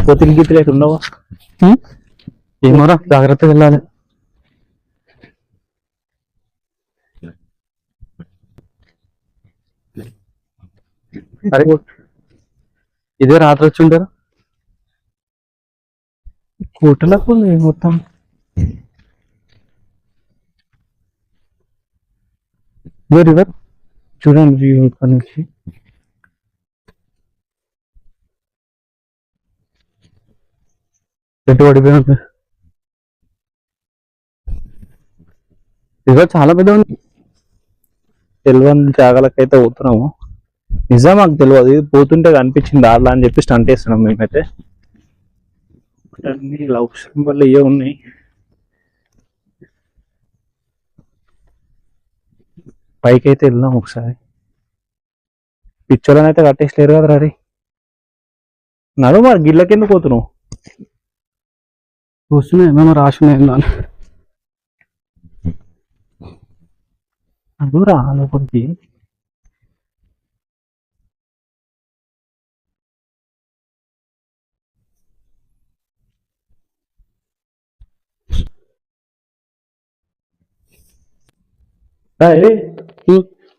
కోతికి గీతలు అయితే ఉండవా? ఏమోరా, జాగ్రత్తగా వెళ్ళాలి. అరే ఇదే రాత్రి వచ్చి ఉంటారు. కోటలకు మొత్తం రివర్ చూడండి వ్యూ ఇక్కడ నుంచి. చెట్టు పడిపోయి రివర్ చాలా పెద్ద ఉంది. తెలియని జాగాలకైతే పోతున్నాము. నిజం మాకు తెలియదు, ఇది పోతుంటే కనిపించింది దారిలా అని చెప్పి స్టంట్ వేస్తున్నాం మేమైతే. అన్ని లవ్ సింబల్ ఇవే ఉన్నాయి. పైకి అయితే వెళ్దాం ఒకసారి. పిచ్చోళ్ళని అయితే కట్టేసలేరు కదా రీ. నడు మరి గిళ్ళ కింద పోతున్నావు. చూస్తున్నాయి ఏమేమో రాసి ఉన్నాయి. అడు రా లోపలికి.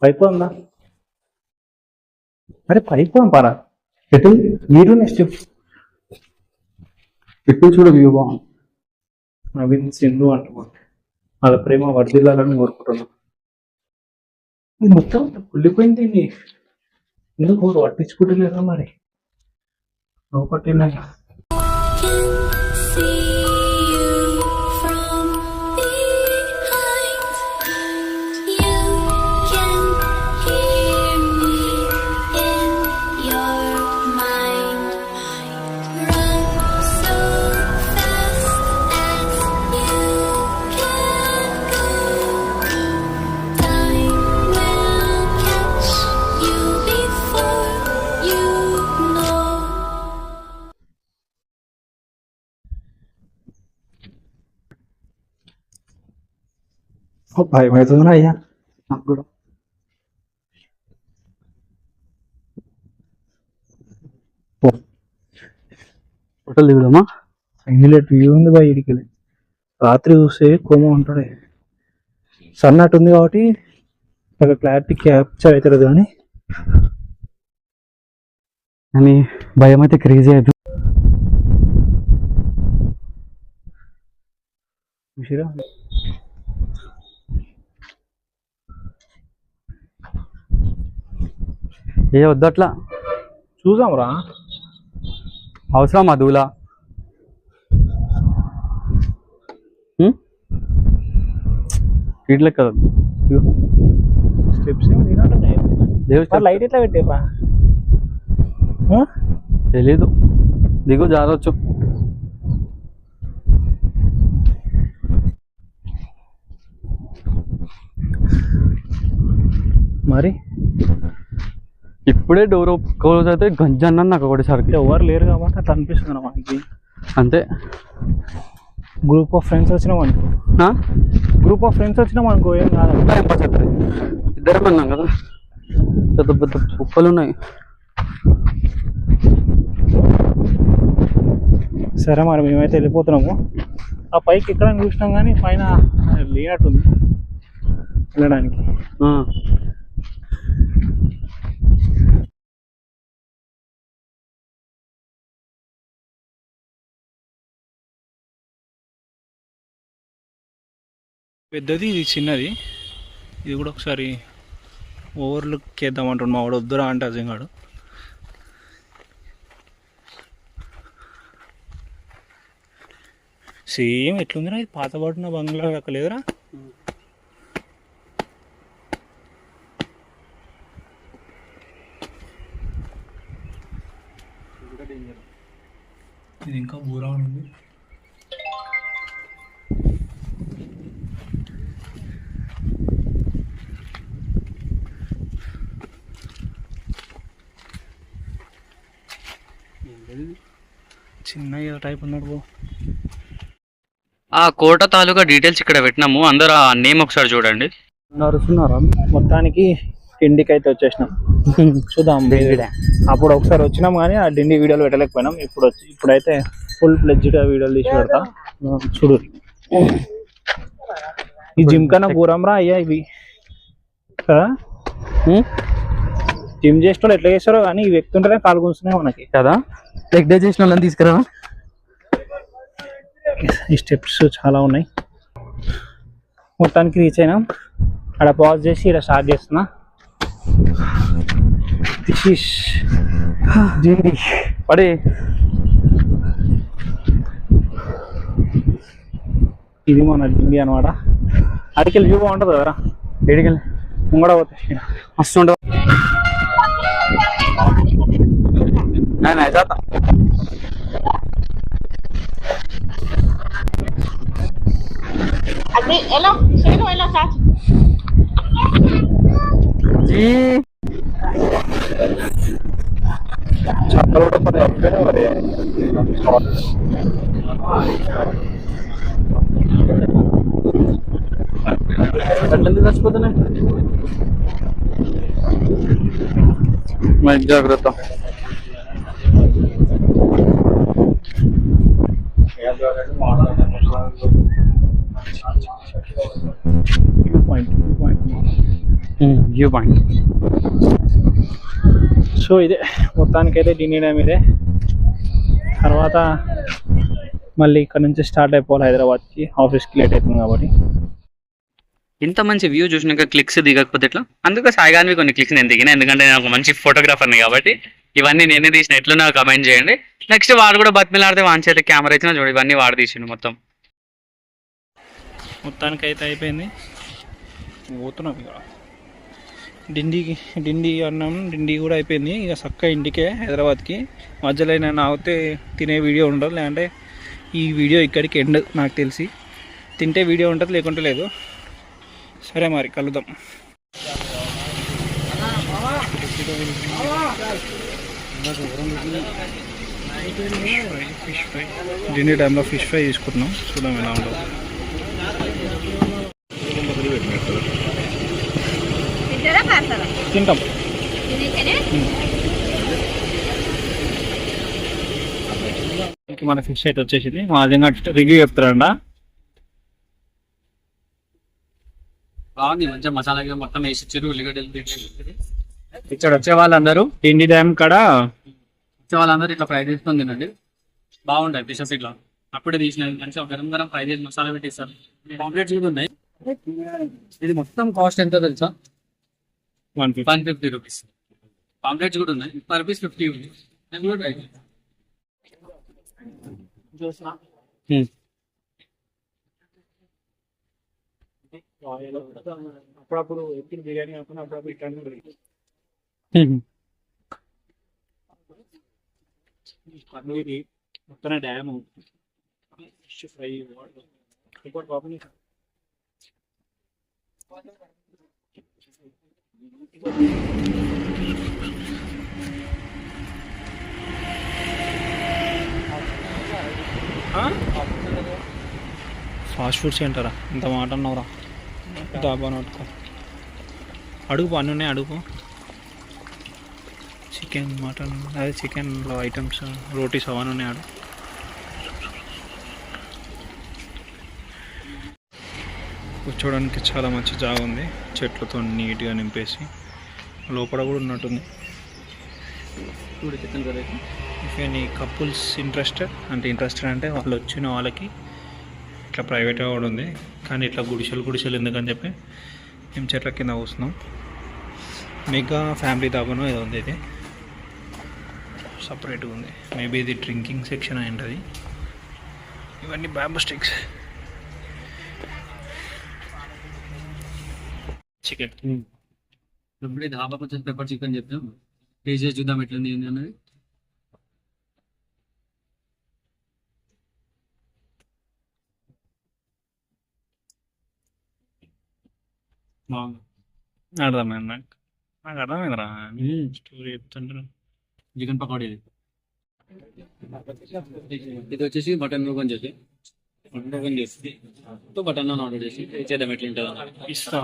పైపు ఉందా? అరే పైపు పారా. ఎటు మీరు నెక్స్ట్ ఎటు చూడ వ్యూ బాగుంది. నవీన్ సింధు అంటున్నా వాళ్ళ ప్రేమ వర్దిల్లాలని కోరుకుంటున్నాం. ఇది మొత్తం కుళ్ళిపోయింది. ఎందుకు పట్టించుకుంటలేదా మరి? పట్టినా భయం అవుతుందా అయ్యా నాకు కూడా. హోటల్ దిగుదామా? హైలైట్ వ్యూ ఉంది బాయ్. ఇడికి రాత్రి చూస్తే కోమ ఉంటాడే. సన్ అటు ఉంది కాబట్టి అక్కడ క్లారిటీ క్యాప్చర్ అవుతుంది. కానీ భయం అయితే క్రేజీ అవుతుంది. చూసిరా ఏ వద్దట్లా చూసాం రా. అవసరం అదులా ఇట్లే కదా స్టెప్స్ లైట్ ఎట్లా పెట్టేపా తెలీదు. దిగు జారవచ్చు. మరి ఇప్పుడే డోర్ క్లోజ్ అయితే గంజన్న నాకు ఒకటిసారికి. ఎవరు లేరు కాబట్టి అట్లా అనిపిస్తుంది మనకి. అంతే. గ్రూప్ ఆఫ్ ఫ్రెండ్స్ వచ్చినాం అనుకో, ఏం కాదు. ఇద్దరం అన్నాం కదా, పెద్ద పెద్ద కుప్పలు ఉన్నాయి. సరే మరి మేమైతే వెళ్ళిపోతున్నాము. ఆ పైకి ఎక్కడ చూసినాం కానీ పైన లేనట్టుంది వెళ్ళడానికి. పెద్దది, ఇది చిన్నది. ఇది కూడా ఒకసారి ఓవర్లుక్ చేద్దామంటాడు మా వాడు. వద్దురా అంటే అజంగాడు. సేమ్ ఎట్లుందిరా ఇది, పాత పడిన బంగ్లా లెక్క లేదురా. ఇది ఇంకా బూరా ఉంది. చిన్న టైప్ ఉన్నాడు. ఆ కోట తాలూకా డీటెయిల్స్ ఇక్కడ పెట్టినాము, అందరూ ఆ నేమ్ ఒకసారి చూడండి. నడుస్తున్నారా? మొత్తానికి కిందికి అయితే వచ్చేసినాం. చూద్దాం. అప్పుడు ఒకసారి వచ్చినాం కానీ ఆ డిండి వీడియోలు పెట్టలేకపోయినాం. ఇప్పుడైతే ఫుల్ ప్లెడ్జ్గా వీడియోలు తీసి పెడతా. చూడు, ఈ జిమ్ కన్నా ఘోరం రా అయ్యా ఇవి కదా. జిమ్ చేసిన ఎట్లా చేస్తారో కానీ ఇవి ఎక్కుతుంటేనే కాలు కూర్చున్నాయి మనకి కదా. లెగ్ డే చేసిన వాళ్ళని తీసుకురా. ఈ స్టెప్స్ చాలా ఉన్నాయి. మొత్తానికి రీచ్ అయినాం. అక్కడ పాజ్ చేసి ఇక్కడ స్టార్ట్ చేస్తున్నా. పడి ఇది మన డిండి అనమాట. అడికెళ్ళి వ్యూ బాగుంటుంది కదరా. ఏడికెళ్ళి ముంగడ పోతాయి మస్తు ఉండదు. जाता अभी एलो शेनो एलो साथ जी छापलोड पर अपने वाले అట్లంది చచ్చిపోతున్నా. మరి జాగ్రత్త. View point. సో ఇదే మొత్తానికైతే డిండి డ్యామ్ ఇదే. తర్వాత మళ్ళీ ఇక్కడ నుంచి స్టార్ట్ అయిపోవాలి హైదరాబాద్కి. ఆఫీస్కి లేట్ అవుతుంది కాబట్టి. ఇంత మంచి వ్యూ చూసినాక క్లిక్స్ దిగకపోతే ఎట్లా? అందుకే సాయిగాన్వి కొన్ని క్లిక్స్ నేను దిగిన, ఎందుకంటే నేను ఒక మంచి ఫోటోగ్రాఫర్ని కాబట్టి. ఇవన్నీ నేనే తీసిన, ఎట్లా నాకు కమెంట్ చేయండి. నెక్స్ట్ వాడు కూడా బతిమిలాడితే వాని చేతి కెమెరా ఇచ్చినా చూడు, ఇవన్నీ వాడు తీసిండు మొత్తం. మొత్తానికైతే అయిపోయింది. పోతున్నాం ఇక డిండి అన్నాం. డిండి కూడా అయిపోయింది. ఇక చక్క ఇంటికే హైదరాబాద్కి. మధ్యలో నేను ఆగితే తినే వీడియో ఉండదు, లేదంటే ఈ వీడియో ఇక్కడికి ఎండ్. నాకు తెలిసి తింటే వీడియో ఉంటుంది, లేకుంటే లేదు. సరే మరి కలుద్దాం. ఫిష్ ఫ్రై డిండి టైంలో ఫిష్ ఫ్రై తీసుకుంటున్నాం. చూద్దాం ఎలా ఉంటుంది. తింటాం. మన ఫిష్ అయితే వచ్చేసింది. మా అదిగా రివ్యూ చెప్తారంట. బాగుంది, మంచిగా మసాలా మొత్తం వేసి ఇచ్చారు. ఉల్లిగడ్డలు ఇక్కడ వచ్చే వాళ్ళందరూ డిండి డ్యామ్ కాడ వచ్చే వాళ్ళందరూ ఇట్లా ఫ్రై చేసుకొని తినండి. బాగుంటాయి ఫిషెస్ ఇట్లా అప్పుడే తీసినవి. మంచిగా గరం గరం ఫ్రై చేసి మసాలా పెట్టిస్తారు. పాంప్లెట్స్ కూడా ఉన్నాయి. ఇది మొత్తం కాస్ట్ ఎంత తెలుసా? 150 రూపీస్. పాంప్లెట్స్ కూడా ఉన్నాయి. పర్ పీస్ 50 ఉంది. నేను కూడా ట్రై చేస్తాను. అప్పుడప్పుడు ఎప్పుడు బిర్యానీ కాకుండా అప్పుడప్పుడు ఇట్లాంటి పన్నీరి మొత్తం డ్యాము ఫిష్ ఫ్రై ఇంకోటి బాబు ఫాస్ట్ ఫుడ్ సెంటరా? ఇంత మాట అన్నావురా. డాబా నోటుకో. అడుగు అన్నీ ఉన్నాయి, అడుగు. చికెన్, మటన్, అదే చికెన్లో ఐటమ్స్, రోటీస్ అవన్నీ ఉన్నాయి. ఆడు కూర్చోడానికి చాలా మంచి జాగా ఉంది, చెట్లతో నీట్గా నింపేసి. లోపల కూడా ఉన్నట్టుంది. ఇఫ్ ఎనీ కపుల్స్ ఇంట్రెస్టెడ్ అంటే వాళ్ళు వచ్చిన వాళ్ళకి ఇట్లా ప్రైవేట్గా కూడా ఉంది. కానీ ఇట్లా గుడిసెలు ఎందుకని చెప్పి మేము చెట్ల కింద కూస్తున్నాం. మెగా ఫ్యామిలీ దాబానో ఏదో ఉంది. ఇది సపరేట్గా ఉంది. మేబీ ఇది డ్రింకింగ్ సెక్షన్ అయి ఉంటుంది. ఇవన్నీ బ్యాంబూ స్టిక్స్. చికెన్ ఇప్పుడు ధాబా కొంచెం పెప్పర్ చికెన్ చెప్తాం. టేస్ట్ చేసి చూద్దాం ఎట్లుంది ఏంది అన్నది. అర్థమైంది నాకు అర్థమైందిరా. స్టోరీ చెప్తుంటారు. చికెన్ పకోడీ ఇది వచ్చేసి మటన్ రోగన్ చేసి బటన్ నాన్ ఆర్డర్ చేసి చేద్దాం ఎట్లుంటుందో. ఇస్తా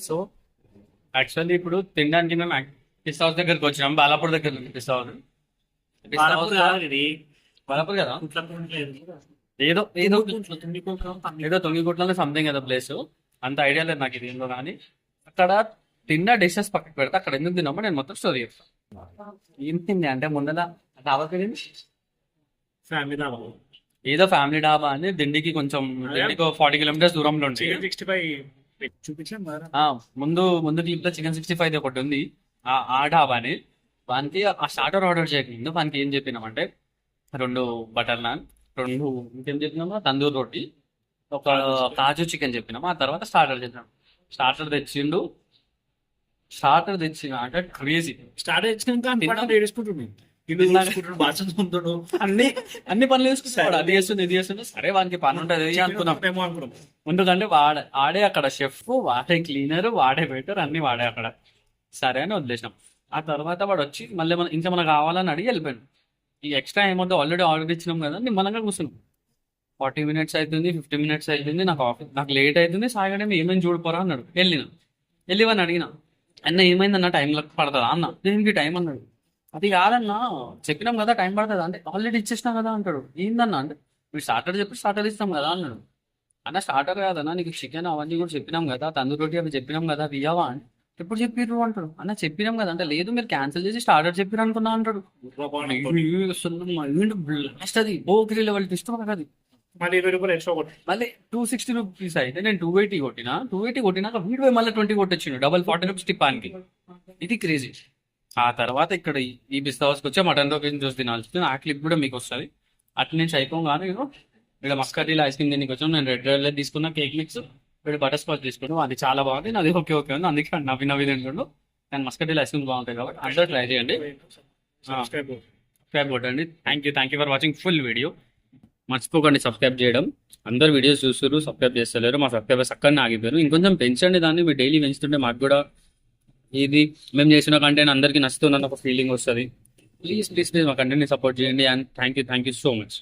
సో యాక్చువల్లీ ఇప్పుడు తినడానికి మేము పిస్ హౌస్ దగ్గరకు వచ్చినాం, బాలాపూర్ దగ్గర ఉంది పిస్ హౌస్. బాలాపూర్ కదా, ఏదో ఏదో ఏదో తొంగిగుట్లలో సంథింగ్ ఏదో ప్లేస్, అంత ఐడియా లేదు నాకు ఇది ఏందో. కానీ అక్కడ తిన్న డిషెస్ పక్కకు పెడితే అక్కడ ఎందుకు తిన్నామో నేను మొత్తం స్టోరీ చెప్తాను. ఏం తింది అంటే ముందర డాబా తింది, ఫ్యామిలీ డాబా, ఏదో ఫ్యామిలీ డాబా అని దిండికి కొంచెం 40 కిలోమీటర్స్ దూరంలో ఉంది. 65 చూపించాం కదా. ముందు క్లిప్ లో చికెన్ 65 ఒకటి ఉంది, ఆ డాబా అని. వానికి ఆ స్టార్టర్ ఆర్డర్ చేయకముందు వానికి ఏం చెప్పినామంటే 2 బటర్ నాన్, 2 ఇంకేం చెప్పినామా తందూర్ రోటీ, ఒక కాజు చికెన్ చెప్పినాము. ఆ తర్వాత స్టార్టర్ చెప్పినాం. స్టార్టర్ తెచ్చిన అంటే క్రేజీ. స్టార్ట్ వచ్చినాక అన్ని పనులు చేసుకుంటాడు, అది చేస్తుంది ఇది చేస్తుంది. సరే వానికి పని ఉంటుంది అనుకున్నాం. ఎందుకంటే ఆడే అక్కడ షెఫ్, వాడే క్లీనర్, వాడే వెయిటర్, అన్ని వాడే అక్కడ. సరే అని వదిలేసినాం. ఆ తర్వాత వాడు వచ్చి మళ్ళీ ఇంకా మనకు కావాలని అడిగి వెళ్ళిపోయాడు. ఈ ఎక్స్ట్రా ఏమవుతుందో ఆల్రెడీ ఆర్డర్ ఇచ్చినాం కదా, నిమ్మలంగా కూర్చున్నాం. 40 minutes అవుతుంది, 50 minutes అవుతుంది, నాకు లేట్ అవుతుంది. సాగడం ఏమేమి చూడిపోరా అన్నాడు. వెళ్ళి వాడిని అడిగిన, అన్న ఏమైందన్న టైం పడుతుందా అన్న. దేనికి టైం అన్నాడు. అది కాదన్నా చెప్పినాం కదా టైం పడుతుంది అంటే, ఆల్రెడీ ఇచ్చేసినా కదా అంటాడు. ఏందన్నా అంటే, మీరు స్టార్టర్ చెప్పి స్టార్టర్ ఇస్తాం కదా అన్నాడు. అన్న స్టార్టర్ కాదన్నా, నీకు చికెన్ అవన్నీ కూడా చెప్పినాం కదా, తందూరి రోటీ అవి చెప్పినాం కదా, అవి ఇవ్వవా అని. ఎప్పుడు చెప్పిర్రు అంటాడు. అన్న చెప్పినాం కదా అంటే, లేదు మీరు క్యాన్సిల్ చేసి స్టార్టర్ చెప్పిరు అనుకున్నా అంటాడు. బ్లాస్ట్ అది ఓకే లెవెల్ ఇష్టం అది. మళ్ళీ 20 రూపాయలు ఎక్స్ట్రా కొట్టి మళ్ళీ 260 రూపీస్ అయితే నేను 280 కొట్టినా. 280 కొట్టినాక వీడియో మళ్ళీ 20 కొట్టొచ్చిండు, డబల్ 40 రూపీస్ టిప్పానికి. ఇది క్రేజీ. ఆ తర్వాత ఇక్కడ ఈ పిస్తా హౌస్కి వచ్చి మటన్ రోకేజ్ చూసి తినాల్సి, ఆ క్లిప్ కూడా మీకు వస్తుంది. అట్లా నుంచి అయిపోగానే ఇక్కడ మస్కరీలో ఐస్ క్రీమ్ తినికి వచ్చాను. నేను రెడ్ వెల్వెట్ తీసుకున్నా, కేక్ మిక్స్, వీడు బటర్ స్కాచ్ తీసుకున్నాను. అది చాలా బాగుంది, అది ఓకే ఉంది. అందుకే నవ్వి తింటుండు. కానీ మస్కరీలో ఐస్ క్రీమ్ బాగుంటాయి కాబట్టి అందరూ ట్రై చేయండి. సబ్స్క్రైబ్ కొట్టండి. Thank you for watching full video. మర్చిపోకండి సబ్స్క్రైబ్ చేయడం. అందరు వీడియోస్ చూస్తారు, సబ్స్క్రైబ్ చేస్తలేరు. మా సబ్స్క్రైబర్స్ అక్కడనే ఆగిపోయారు. ఇంకొంచెం పెంచండి దాన్ని. మీరు డైలీ పెంచుతుంటే మాకు కూడా ఇది మేము చేసిన కంటెంట్ అందరికీ నచ్చుతుందని ఒక ఫీలింగ్ వస్తుంది. ప్లీజ్ మా కంటెంట్ని సపోర్ట్ చేయండి. And thank you so much.